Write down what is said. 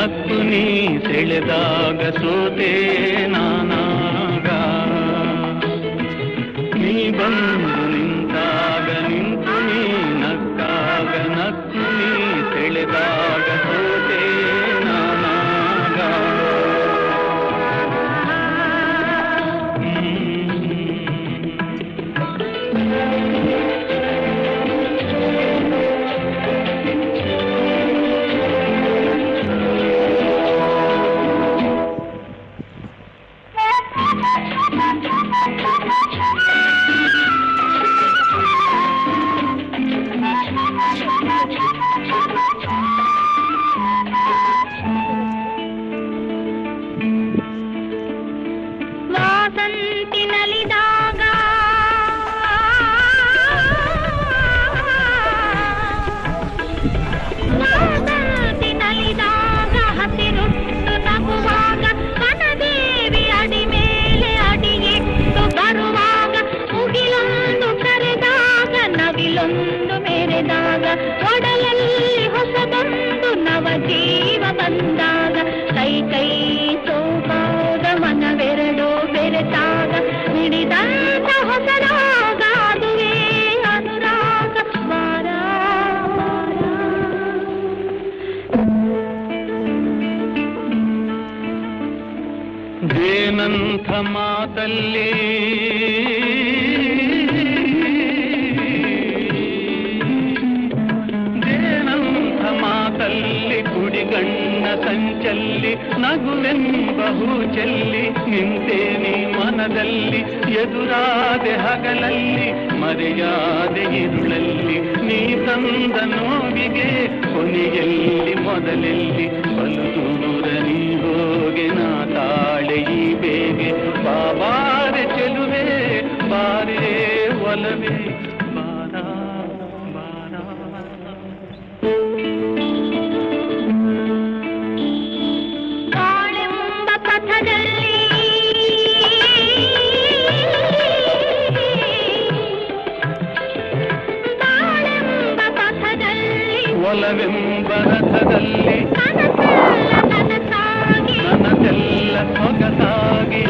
ನಕ್ಕು ನೀ ಸೆಳೆದಾಗ ಸೋತೆ ನಾನಾಗ ನೀ ಬಂದು ನಿಂತಾಗ ನಿಂತು ನೀ ನಕ್ಕಾಗ ನಕ್ಕು ನೀ ಸೆಳೆದಾಗ ಸೋತೆ ನಾನಾಗ ಒಡಲಲ್ಲಿ ಹೊಸದೊಂದು ನವ ಜೀವ ಬಂದಾಗ ಕೈ ಕೈ ಸೋಪಾದ ಮನವೆರಡು ಬೆರೆತಾಗ ಹಿಡಿದಂತ ಹೊಸ ರಾಗ ಅದುವೇ ಅನುರಾಗ ವಾರ ಏನಂಥ ಮಾತಲ್ಲಿ ಕುಡಿಗಣ್ಣ ಸಂಚಲ್ಲಿ ನಗುವೆಂಬ ಹೂಚಲ್ಲಿ ನಿಂತೇನೆ ಮನದಲ್ಲಿ ಎದುರಾದೆ ಹಗಲಲ್ಲಿ ಮರೆಯಾದೆ ಇರುಳಲ್ಲಿ ನೀ ತಂದ ನೋವಿಗೆ ಕೊನೆಯಲ್ಲಿ ಮೊದಲಲ್ಲಿ ಬಲು ದೂರ ನೀ ಹೋಗೆ ನಾ ತಾಳೆ ಈ ಬೇಗೆ ಬಾಬಾರೆ ಚೆಲುವೆ ಬಾರೇ ಒಲವೇ ಬಾರ ಬಾರ ಒಲವೆಂಬ ರಥದಲ್ಲಿ ಕನಸೆಲ್ಲ ನನಗೆಲ್ಲ ಸೊಗಸಾಗಿ